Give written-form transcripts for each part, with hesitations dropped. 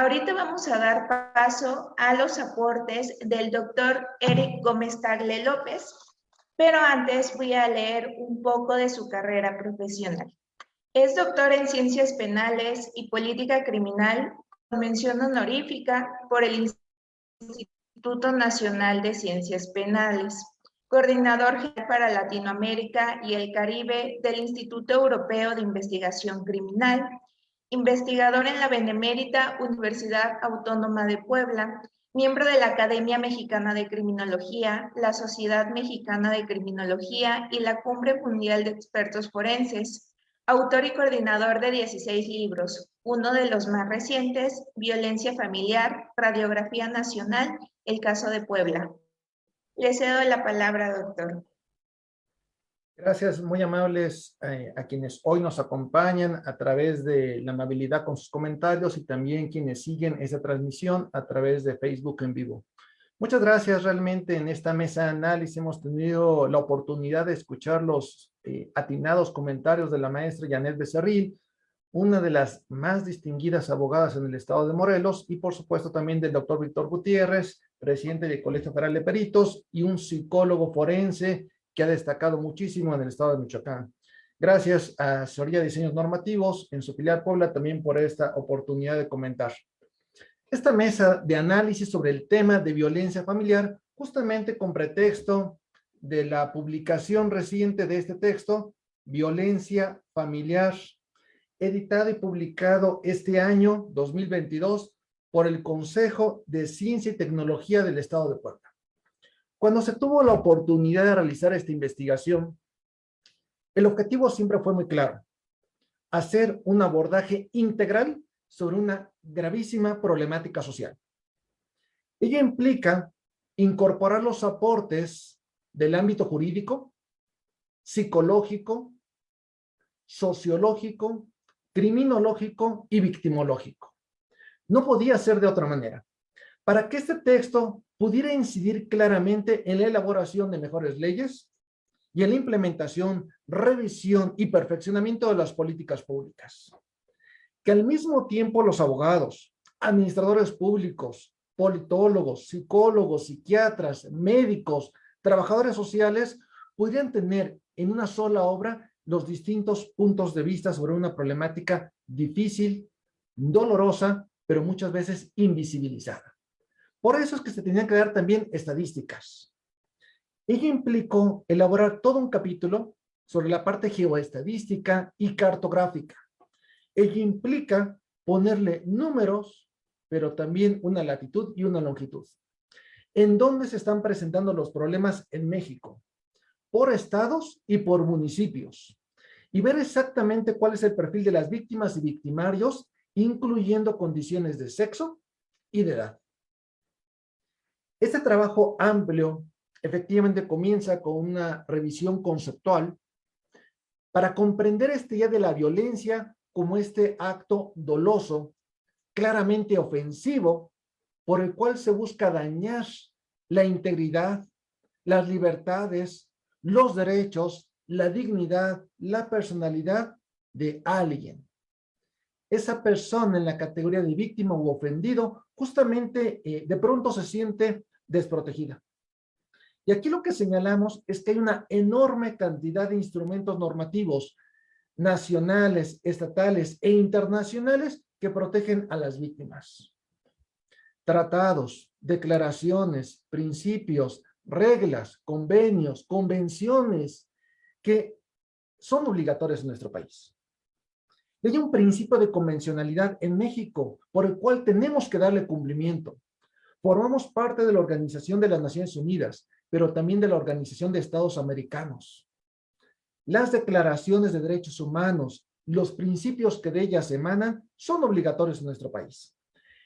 Ahorita vamos a dar paso a los aportes del doctor Eric Gómez Tagle López, pero antes voy a leer un poco de su carrera profesional. Es doctor en Ciencias Penales y Política Criminal con mención honorífica por el Instituto Nacional de Ciencias Penales, coordinador general para Latinoamérica y el Caribe del Instituto Europeo de Investigación Criminal, investigador en la Benemérita Universidad Autónoma de Puebla, miembro de la Academia Mexicana de Criminología, la Sociedad Mexicana de Criminología y la Cumbre Mundial de Expertos Forenses, autor y coordinador de 16 libros, uno de los más recientes, Violencia Familiar, Radiografía Nacional, el caso de Puebla. Le cedo la palabra, doctor. Gracias, muy amables a quienes hoy nos acompañan a través de la amabilidad con sus comentarios y también quienes siguen esta transmisión a través de Facebook en vivo. Muchas gracias. Realmente en esta mesa de análisis hemos tenido la oportunidad de escuchar los atinados comentarios de la maestra Janet Becerril, una de las más distinguidas abogadas en el estado de Morelos, y por supuesto también del doctor Víctor Gutiérrez, presidente del Colegio Federal de Peritos y un psicólogo forense que ha destacado muchísimo en el estado de Michoacán. Gracias a Asesoría de Diseños Normativos en su filial Puebla también por esta oportunidad de comentar. Esta mesa de análisis sobre el tema de violencia familiar, justamente con pretexto de la publicación reciente de este texto, Violencia Familiar, editado y publicado este año 2022 por el Consejo de Ciencia y Tecnología del Estado de Puebla. Cuando se tuvo la oportunidad de realizar esta investigación, el objetivo siempre fue muy claro: hacer un abordaje integral sobre una gravísima problemática social. Ello implica incorporar los aportes del ámbito jurídico, psicológico, sociológico, criminológico y victimológico. No podía ser de otra manera. Para que este texto pudiera incidir claramente en la elaboración de mejores leyes y en la implementación, revisión y perfeccionamiento de las políticas públicas. Que al mismo tiempo los abogados, administradores públicos, politólogos, psicólogos, psiquiatras, médicos, trabajadores sociales pudieran tener en una sola obra los distintos puntos de vista sobre una problemática difícil, dolorosa, pero muchas veces invisibilizada. Por eso es que se tenían que dar también estadísticas. Ello implicó elaborar todo un capítulo sobre la parte geoestadística y cartográfica. Ello implica ponerle números, pero también una latitud y una longitud. ¿En dónde se están presentando los problemas en México? Por estados y por municipios. Y ver exactamente cuál es el perfil de las víctimas y victimarios, incluyendo condiciones de sexo y de edad. Este trabajo amplio efectivamente comienza con una revisión conceptual para comprender esta idea de la violencia como este acto doloso, claramente ofensivo, por el cual se busca dañar la integridad, las libertades, los derechos, la dignidad, la personalidad de alguien. Esa persona en la categoría de víctima u ofendido justamente de pronto se siente desprotegida. Y aquí lo que señalamos es que hay una enorme cantidad de instrumentos normativos nacionales, estatales e internacionales que protegen a las víctimas. Tratados, declaraciones, principios, reglas, convenios, convenciones que son obligatorios en nuestro país. Hay un principio de convencionalidad en México por el cual tenemos que darle cumplimiento. Formamos parte de la Organización de las Naciones Unidas, pero también de la Organización de Estados Americanos. Las declaraciones de derechos humanos, los principios que de ellas emanan, son obligatorios en nuestro país.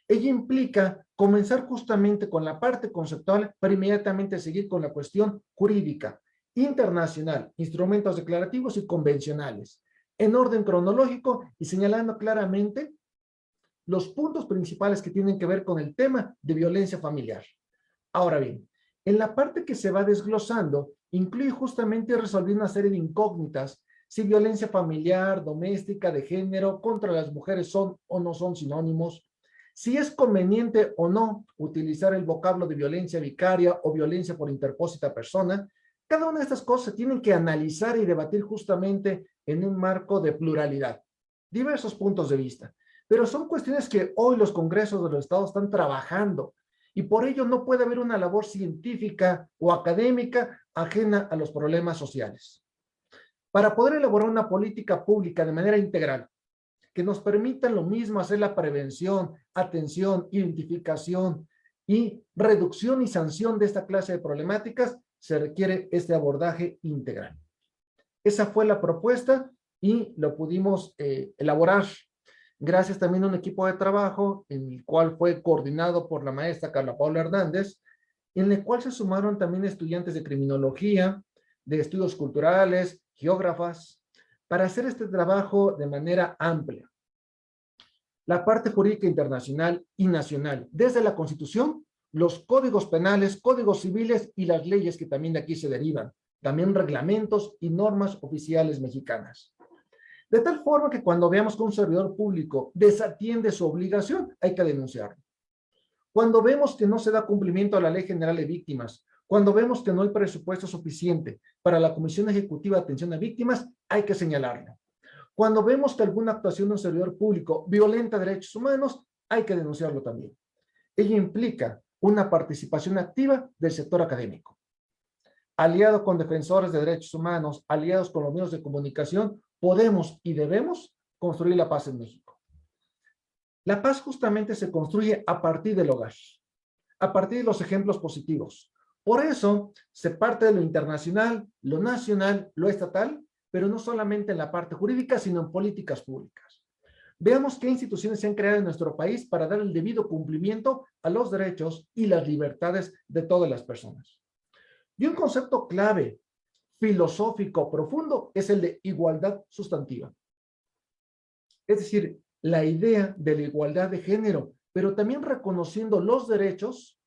Ello implica comenzar justamente con la parte conceptual, pero inmediatamente seguir con la cuestión jurídica, internacional, instrumentos declarativos y convencionales, en orden cronológico y señalando claramente los puntos principales que tienen que ver con el tema de violencia familiar. Ahora bien, en la parte que se va desglosando, incluye justamente resolver una serie de incógnitas, si violencia familiar, doméstica, de género, contra las mujeres son o no son sinónimos, si es conveniente o no utilizar el vocablo de violencia vicaria o violencia por interpósita persona. Cada una de estas cosas se tienen que analizar y debatir justamente en un marco de pluralidad, diversos puntos de vista. Pero son cuestiones que hoy los congresos de los estados están trabajando y por ello no puede haber una labor científica o académica ajena a los problemas sociales. Para poder elaborar una política pública de manera integral, que nos permita lo mismo hacer la prevención, atención, identificación y reducción y sanción de esta clase de problemáticas, se requiere este abordaje integral. Esa fue la propuesta y lo pudimos elaborar gracias también a un equipo de trabajo en el cual fue coordinado por la maestra Carla Paula Hernández, en el cual se sumaron también estudiantes de criminología, de estudios culturales, geógrafas, para hacer este trabajo de manera amplia. La parte jurídica internacional y nacional, desde la Constitución, los códigos penales, códigos civiles y las leyes que también de aquí se derivan, también reglamentos y normas oficiales mexicanas. De tal forma que cuando veamos que un servidor público desatiende su obligación, hay que denunciarlo. Cuando vemos que no se da cumplimiento a la Ley General de Víctimas, cuando vemos que no hay presupuesto suficiente para la Comisión Ejecutiva de Atención a Víctimas, hay que señalarlo. Cuando vemos que alguna actuación de un servidor público violenta derechos humanos, hay que denunciarlo también. Ello implica una participación activa del sector académico. Aliado con defensores de derechos humanos, aliados con los medios de comunicación, podemos y debemos construir la paz en México. La paz justamente se construye a partir del hogar, a partir de los ejemplos positivos. Por eso se parte de lo internacional, lo nacional, lo estatal, pero no solamente en la parte jurídica, sino en políticas públicas. Veamos qué instituciones se han creado en nuestro país para dar el debido cumplimiento a los derechos y las libertades de todas las personas. Y un concepto clave, filosófico, profundo, es el de igualdad sustantiva. Es decir, la idea de la igualdad de género, pero también reconociendo los derechos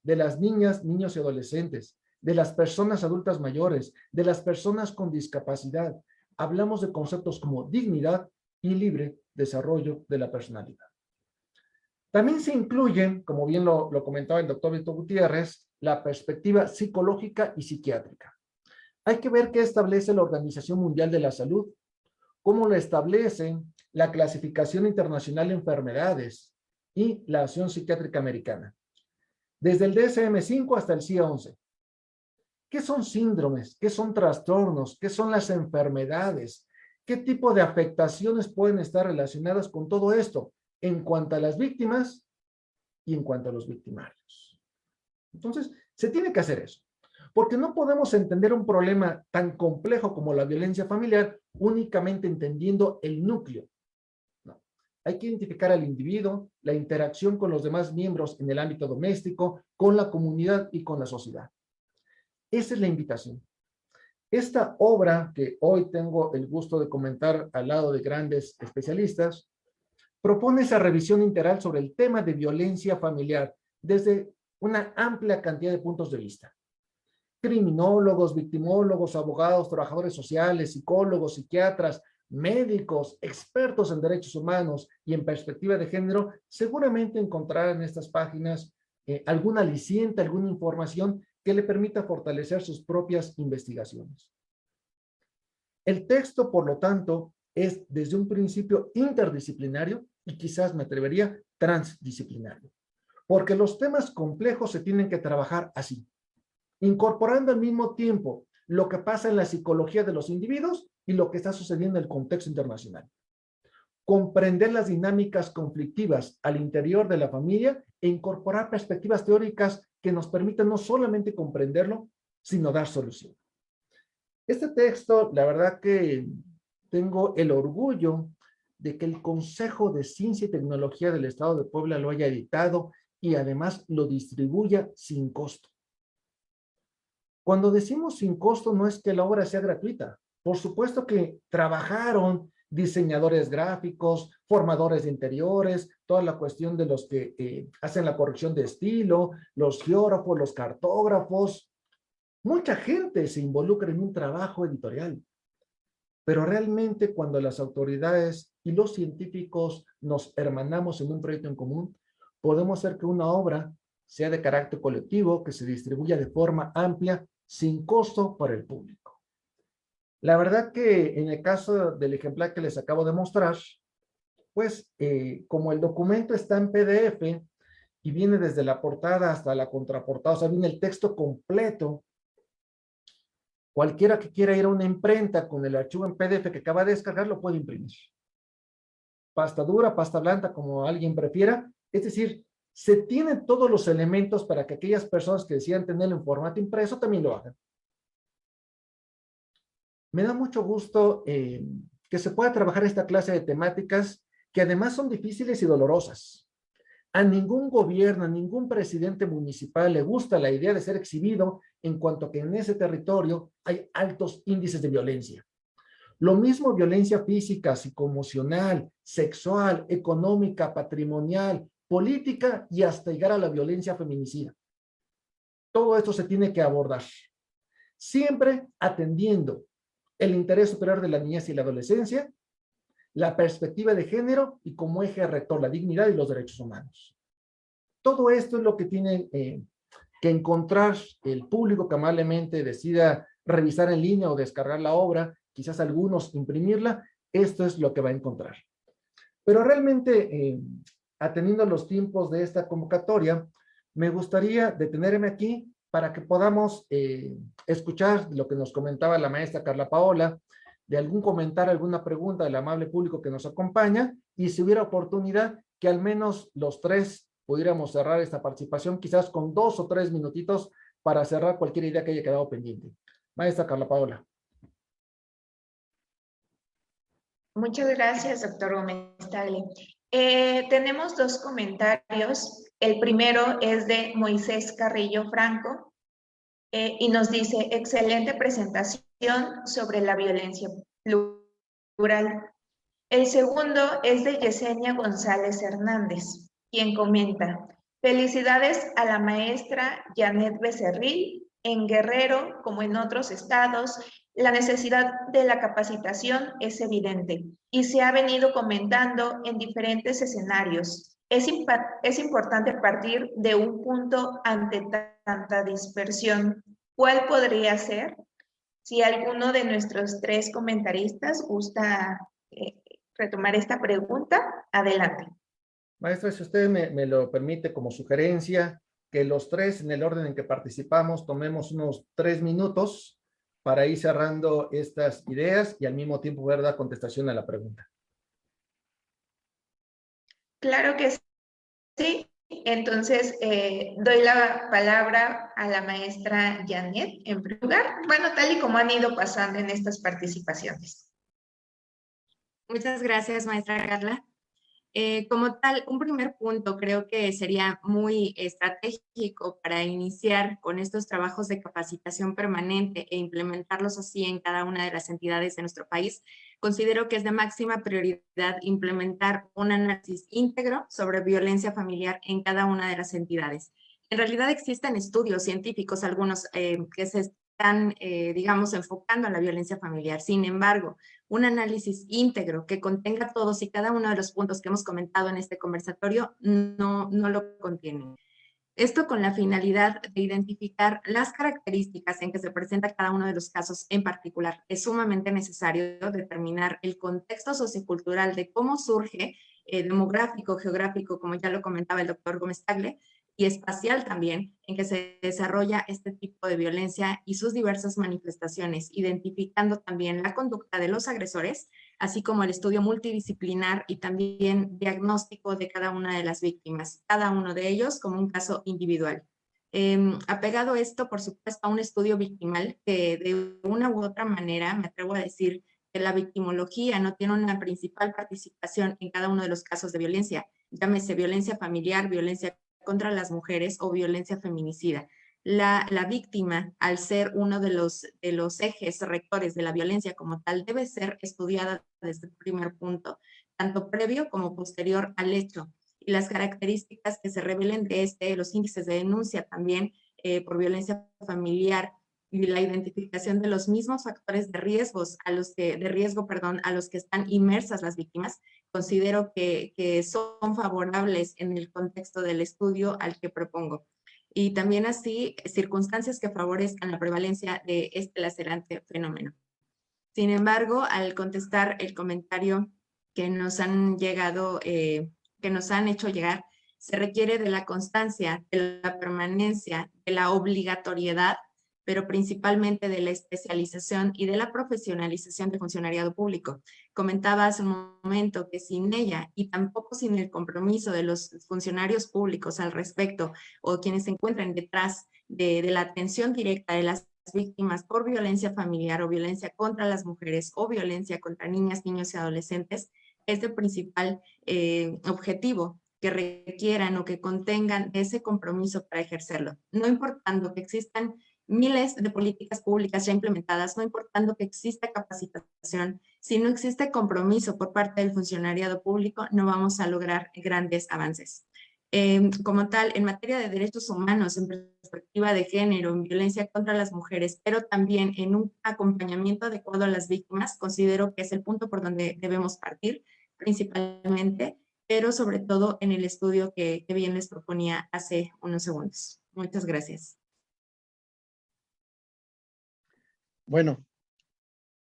de las niñas, niños y adolescentes, de las personas adultas mayores, de las personas con discapacidad. Hablamos de conceptos como dignidad y libre desarrollo de la personalidad. También se incluyen, como bien lo comentaba el doctor Víctor Gutiérrez, la perspectiva psicológica y psiquiátrica. Hay que ver qué establece la Organización Mundial de la Salud, cómo lo establece la Clasificación Internacional de Enfermedades y la Acción Psiquiátrica Americana. Desde el DSM-5 hasta el CIA-11. ¿Qué son síndromes? ¿Qué son trastornos? ¿Qué son las enfermedades? ¿Qué tipo de afectaciones pueden estar relacionadas con todo esto en cuanto a las víctimas y en cuanto a los victimarios? Entonces, se tiene que hacer eso, porque no podemos entender un problema tan complejo como la violencia familiar únicamente entendiendo el núcleo. No. Hay que identificar al individuo, la interacción con los demás miembros en el ámbito doméstico, con la comunidad y con la sociedad. Esa es la invitación. Esta obra, que hoy tengo el gusto de comentar al lado de grandes especialistas, propone esa revisión integral sobre el tema de violencia familiar desde una amplia cantidad de puntos de vista. Criminólogos, victimólogos, abogados, trabajadores sociales, psicólogos, psiquiatras, médicos, expertos en derechos humanos y en perspectiva de género, seguramente encontrarán en estas páginas algún aliciente, alguna información que le permita fortalecer sus propias investigaciones. El texto, por lo tanto, es desde un principio interdisciplinario y quizás me atrevería transdisciplinario, porque los temas complejos se tienen que trabajar así, incorporando al mismo tiempo lo que pasa en la psicología de los individuos y lo que está sucediendo en el contexto internacional. Comprender las dinámicas conflictivas al interior de la familia e incorporar perspectivas teóricas que nos permitan no solamente comprenderlo, sino dar solución. Este texto, la verdad que tengo el orgullo de que el Consejo de Ciencia y Tecnología del Estado de Puebla lo haya editado y además lo distribuya sin costo. Cuando decimos sin costo, no es que la obra sea gratuita. Por supuesto que trabajaron diseñadores gráficos, formadores de interiores, toda la cuestión de los que hacen la corrección de estilo, los geógrafos, los cartógrafos. Mucha gente se involucra en un trabajo editorial. pero realmente cuando las autoridades y los científicos nos hermanamos en un proyecto en común, podemos hacer que una obra sea de carácter colectivo, que se distribuya de forma amplia, sin costo para el público. La verdad que en el caso del ejemplar que les acabo de mostrar, pues como el documento está en PDF y viene desde la portada hasta la contraportada, o sea, viene el texto completo, cualquiera que quiera ir a una imprenta con el archivo en PDF que acaba de descargar, lo puede imprimir. Pasta dura, pasta blanda, como alguien prefiera. Es decir, se tienen todos los elementos para que aquellas personas que decidan tenerlo en formato impreso también lo hagan. Me da mucho gusto que se pueda trabajar esta clase de temáticas que además son difíciles y dolorosas. A ningún gobierno, a ningún presidente municipal le gusta la idea de ser exhibido en cuanto que en ese territorio hay altos índices de violencia. Lo mismo violencia física, psicoemocional, sexual, económica, patrimonial, política y hasta llegar a la violencia feminicida. Todo esto se tiene que abordar, siempre atendiendo el interés superior de la niñez y la adolescencia, la perspectiva de género y como eje rector la dignidad y los derechos humanos. Todo esto es lo que tiene que encontrar el público que amablemente decida revisar en línea o descargar la obra, quizás algunos imprimirla. Esto es lo que va a encontrar. Pero realmente, atendiendo los tiempos de esta convocatoria, me gustaría detenerme aquí para que podamos escuchar lo que nos comentaba la maestra Carla Paola, de algún comentario, alguna pregunta del amable público que nos acompaña, y si hubiera oportunidad que al menos los tres pudiéramos cerrar esta participación, quizás con 2 o 3 minutitos para cerrar cualquier idea que haya quedado pendiente. Maestra Carla Paola. Muchas gracias, doctor Gómez Tagle. Tenemos 2 comentarios. El primero es de Moisés Carrillo Franco y nos dice, excelente presentación sobre la violencia plural. El segundo es de Yesenia González Hernández, quien comenta, felicidades a la maestra Janet Becerril. En Guerrero, como en otros estados, la necesidad de la capacitación es evidente y se ha venido comentando en diferentes escenarios. Es importante partir de un punto ante tanta dispersión. ¿Cuál podría ser? Si alguno de nuestros 3 comentaristas gusta retomar esta pregunta, adelante. Maestra, si usted me lo permite como sugerencia, que los 3 en el orden en que participamos tomemos unos 3 minutos para ir cerrando estas ideas y al mismo tiempo poder dar contestación a la pregunta. Claro que sí. Entonces, doy la palabra a la maestra Janet en primer lugar, bueno, tal y como han ido pasando en estas participaciones. Muchas gracias, maestra Carla. Como tal, un primer punto creo que sería muy estratégico para iniciar con estos trabajos de capacitación permanente e implementarlos así en cada una de las entidades de nuestro país. Considero que es de máxima prioridad implementar un análisis íntegro sobre violencia familiar en cada una de las entidades. En realidad existen estudios científicos, algunos que se están, digamos, enfocando en la violencia familiar. Sin embargo, un análisis íntegro que contenga todos y cada uno de los puntos que hemos comentado en este conversatorio no lo contiene. Esto con la finalidad de identificar las características en que se presenta cada uno de los casos en particular. Es sumamente necesario determinar el contexto sociocultural de cómo surge, demográfico, geográfico, como ya lo comentaba el doctor Gómez Tagle, y espacial también, en que se desarrolla este tipo de violencia y sus diversas manifestaciones, identificando también la conducta de los agresores, así como el estudio multidisciplinar y también diagnóstico de cada una de las víctimas, cada uno de ellos como un caso individual. Apegado esto, por supuesto, a un estudio victimal que de una u otra manera, me atrevo a decir que la victimología no tiene una principal participación en cada uno de los casos de violencia, llámese violencia familiar, violencia contra las mujeres o violencia feminicida. La víctima, al ser uno de los ejes rectores de la violencia como tal, debe ser estudiada desde el primer punto, tanto previo como posterior al hecho. Y las características que se revelen de los índices de denuncia también por violencia familiar y la identificación de los mismos factores de riesgos a los que, a los que están inmersas las víctimas, considero que son favorables en el contexto del estudio al que propongo. Y también así circunstancias que favorezcan la prevalencia de este lacerante fenómeno. Sin embargo, al contestar el comentario que nos han llegado, que nos han hecho llegar, se requiere de la constancia, de la permanencia, de la obligatoriedad, pero principalmente de la especialización y de la profesionalización del funcionariado público. Comentaba hace un momento que sin ella y tampoco sin el compromiso de los funcionarios públicos al respecto o quienes se encuentran detrás de la atención directa de las víctimas por violencia familiar o violencia contra las mujeres o violencia contra niñas, niños y adolescentes, es el principal objetivo que requieran o que contengan ese compromiso para ejercerlo. No importando que existan miles de políticas públicas ya implementadas, no importando que exista capacitación, si no existe compromiso por parte del funcionariado público, no vamos a lograr grandes avances. Como tal, en materia de derechos humanos, en perspectiva de género, en violencia contra las mujeres, pero también en un acompañamiento adecuado a las víctimas, considero que es el punto por donde debemos partir, principalmente, pero sobre todo en el estudio que bien les proponía hace unos segundos. Muchas gracias. Bueno,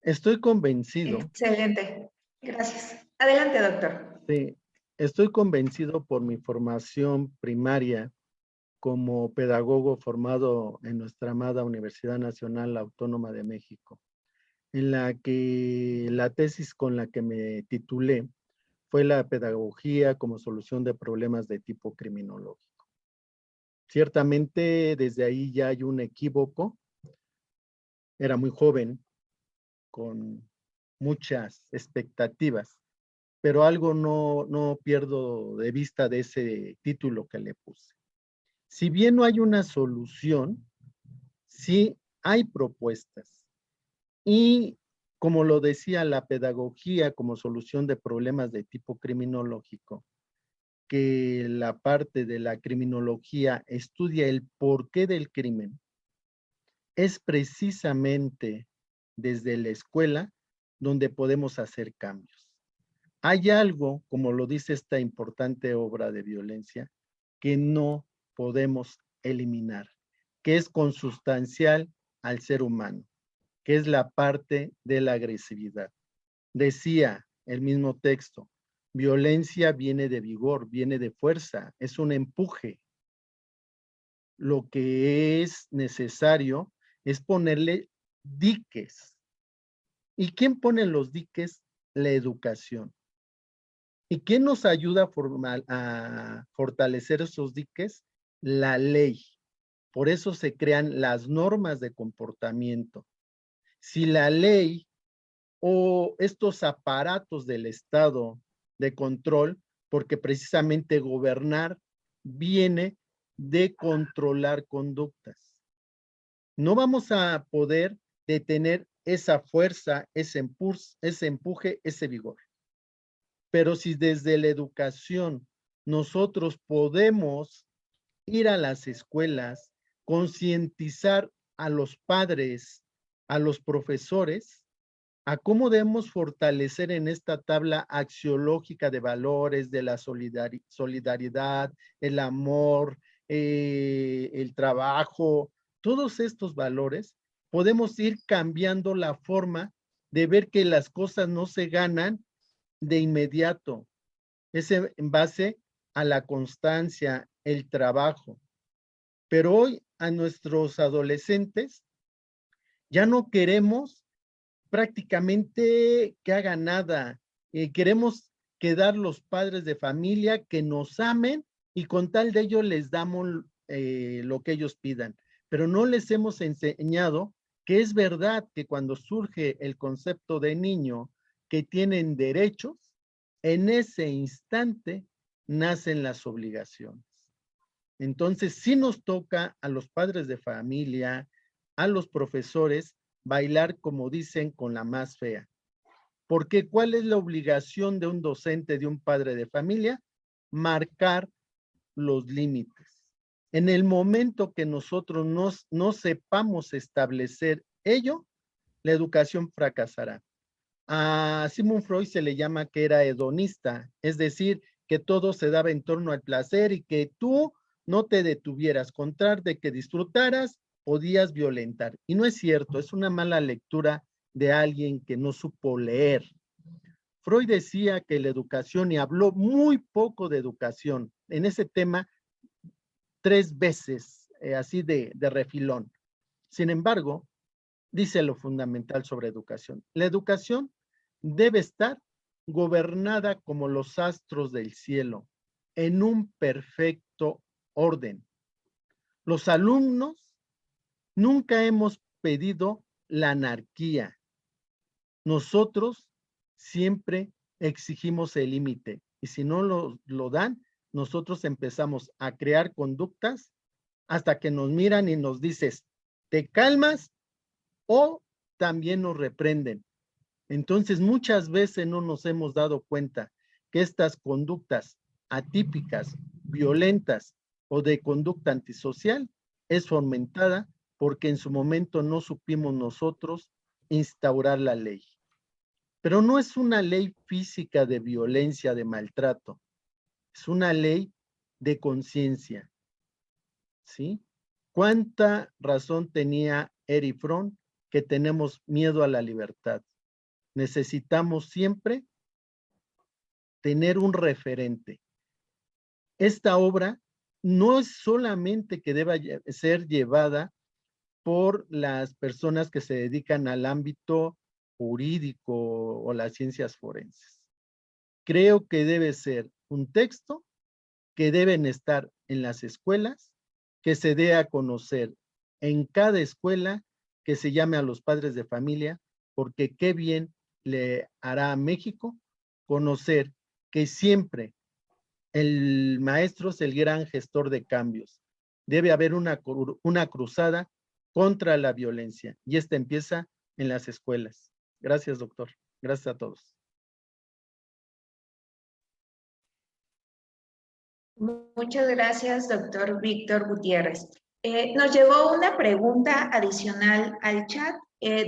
estoy convencido. Excelente. Gracias. Adelante, doctor. Sí, estoy convencido por mi formación primaria como pedagogo formado en nuestra amada Universidad Nacional Autónoma de México, en la que la tesis con la que me titulé fue la pedagogía como solución de problemas de tipo criminológico. Ciertamente desde ahí ya hay un equívoco. Era muy joven, con muchas expectativas, pero algo no pierdo de vista de ese título que le puse. Si bien no hay una solución, sí hay propuestas. Y como lo decía, la pedagogía como solución de problemas de tipo criminológico, que la parte de la criminología estudia el porqué del crimen, es precisamente desde la escuela donde podemos hacer cambios. Hay algo, como lo dice esta importante obra de violencia, que no podemos eliminar, que es consustancial al ser humano, que es la parte de la agresividad. Decía el mismo texto, violencia viene de vigor, viene de fuerza, es un empuje. Lo que es necesario es ponerle diques. ¿Y quién pone los diques? La educación. ¿Y quién nos ayuda a fortalecer esos diques? La ley. Por eso se crean las normas de comportamiento. Si la ley o estos aparatos del Estado de control, porque precisamente gobernar viene de controlar conductas. No vamos a poder detener esa fuerza, ese empuje, ese vigor. Pero si desde la educación nosotros podemos ir a las escuelas, concientizar a los padres, a los profesores, a cómo debemos fortalecer en esta tabla axiológica de valores, de la solidaridad, el amor, el trabajo, todos estos valores, podemos ir cambiando la forma de ver que las cosas no se ganan de inmediato. Es en base a la constancia, el trabajo. Pero hoy a nuestros adolescentes ya no queremos prácticamente que hagan nada. Queremos quedar los padres de familia que nos amen y con tal de ello les damos lo que ellos pidan. Pero no les hemos enseñado que es verdad que cuando surge el concepto de niño que tienen derechos, en ese instante nacen las obligaciones. Entonces sí nos toca a los padres de familia, a los profesores, bailar, como dicen, con la más fea. Porque ¿cuál es la obligación de un docente, de un padre de familia? Marcar los límites. En el momento que nosotros no sepamos establecer ello, la educación fracasará. A Sigmund Freud se le llama que era hedonista, es decir, que todo se daba en torno al placer y que tú no te detuvieras, con tal de que disfrutaras, podías violentar. Y no es cierto, es una mala lectura de alguien que no supo leer. Freud decía que la educación, y habló muy poco de educación, en ese tema 3 veces, así de refilón. Sin embargo, dice lo fundamental sobre educación. La educación debe estar gobernada como los astros del cielo, en un perfecto orden. Los alumnos nunca hemos pedido la anarquía. Nosotros siempre exigimos el límite, y si no lo dan, nosotros empezamos a crear conductas hasta que nos miran y nos dices, ¿te calmas? O también nos reprenden. Entonces, muchas veces no nos hemos dado cuenta que estas conductas atípicas, violentas o de conducta antisocial es fomentada porque en su momento no supimos nosotros instaurar la ley. Pero no es una ley física de violencia, de maltrato. Es una ley de conciencia. ¿Sí? ¿Cuánta razón tenía Erich Fromm que tenemos miedo a la libertad? Necesitamos siempre tener un referente. Esta obra no es solamente que deba ser llevada por las personas que se dedican al ámbito jurídico o las ciencias forenses. Creo que debe ser un texto que deben estar en las escuelas, que se dé a conocer en cada escuela, que se llame a los padres de familia, porque qué bien le hará a México conocer que siempre el maestro es el gran gestor de cambios. Debe haber una cruzada contra la violencia, y esta empieza en las escuelas. Gracias, doctor. Gracias a todos. Muchas gracias, doctor Víctor Gutiérrez. Nos llegó una pregunta adicional al chat.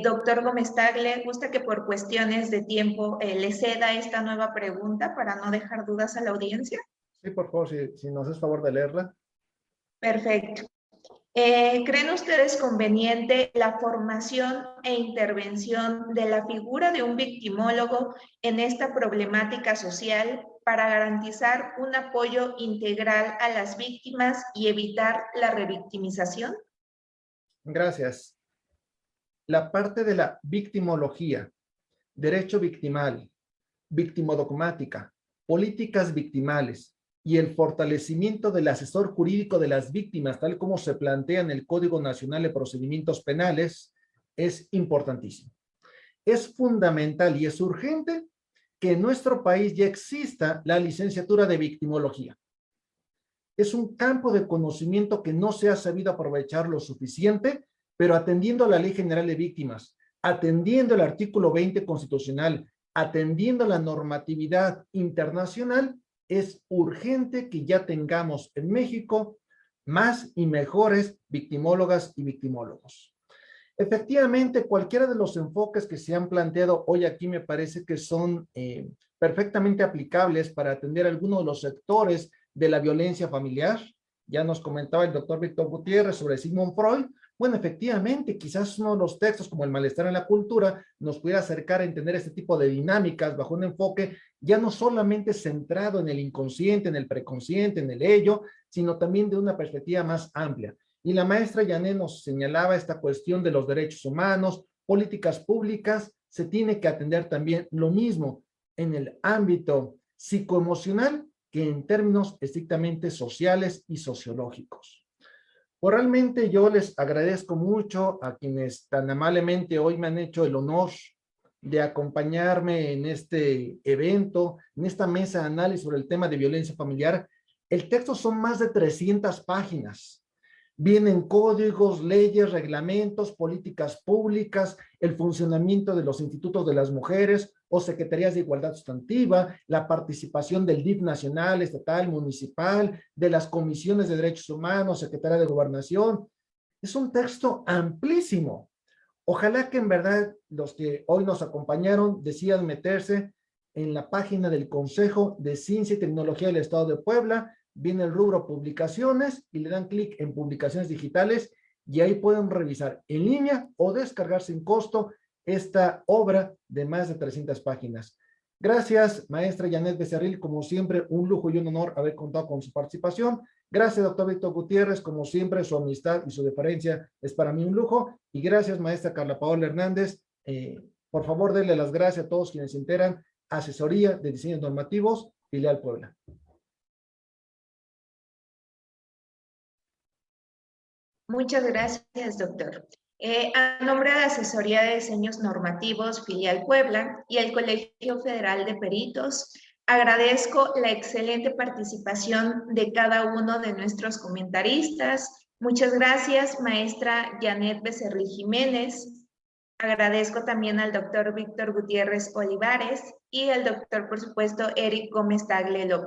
Doctor Gómez Tagle, gusta que por cuestiones de tiempo le ceda esta nueva pregunta para no dejar dudas a la audiencia. Sí, por favor, si nos haces favor de leerla. Perfecto. ¿Creen ustedes conveniente la formación e intervención de la figura de un victimólogo en esta problemática social para garantizar un apoyo integral a las víctimas y evitar la revictimización? Gracias. La parte de la victimología, derecho victimal, victimodogmática, políticas victimales y el fortalecimiento del asesor jurídico de las víctimas, tal como se plantea en el Código Nacional de Procedimientos Penales, es importantísimo. Es fundamental y es urgente que en nuestro país ya exista la licenciatura de victimología. Es un campo de conocimiento que no se ha sabido aprovechar lo suficiente, pero atendiendo a la Ley General de Víctimas, atendiendo el artículo 20 constitucional, atendiendo la normatividad internacional, es urgente que ya tengamos en México más y mejores victimólogas y victimólogos. Efectivamente, cualquiera de los enfoques que se han planteado hoy aquí me parece que son perfectamente aplicables para atender algunos de los sectores de la violencia familiar. Ya nos comentaba el doctor Víctor Gutiérrez sobre Sigmund Freud. Bueno, efectivamente, quizás uno de los textos como El malestar en la cultura nos pudiera acercar a entender este tipo de dinámicas bajo un enfoque ya no solamente centrado en el inconsciente, en el preconsciente, en el ello, sino también de una perspectiva más amplia. Y la maestra Yané nos señalaba esta cuestión de los derechos humanos, políticas públicas, se tiene que atender también lo mismo en el ámbito psicoemocional que en términos estrictamente sociales y sociológicos. Pues realmente yo les agradezco mucho a quienes tan amablemente hoy me han hecho el honor de acompañarme en este evento, en esta mesa de análisis sobre el tema de violencia familiar. El texto son más de 300 páginas. Vienen códigos, leyes, reglamentos, políticas públicas, el funcionamiento de los institutos de las mujeres, o secretarías de igualdad sustantiva, la participación del DIF nacional, estatal, municipal, de las comisiones de derechos humanos, Secretaría de Gobernación. Es un texto amplísimo. Ojalá que en verdad los que hoy nos acompañaron decidan meterse en la página del Consejo de Ciencia y Tecnología del Estado de Puebla, viene el rubro publicaciones y le dan clic en publicaciones digitales y ahí pueden revisar en línea o descargar sin costo esta obra de más de 300 páginas. Gracias, maestra Janet Becerril, como siempre, un lujo y un honor haber contado con su participación. Gracias, doctor Víctor Gutiérrez, como siempre, su amistad y su deferencia es para mí un lujo. Y gracias, maestra Carla Paola Hernández. Por favor, denle las gracias a todos quienes se enteran. Asesoría de Diseños Normativos, Filial Puebla. Muchas gracias, doctor. A nombre de la Asesoría de Diseños Normativos, Filial Puebla y el Colegio Federal de Peritos, agradezco la excelente participación de cada uno de nuestros comentaristas. Muchas gracias, maestra Janet Becerril Jiménez. Agradezco también al doctor Víctor Gutiérrez Olivares y al doctor, por supuesto, Eric Gómez Tagle López.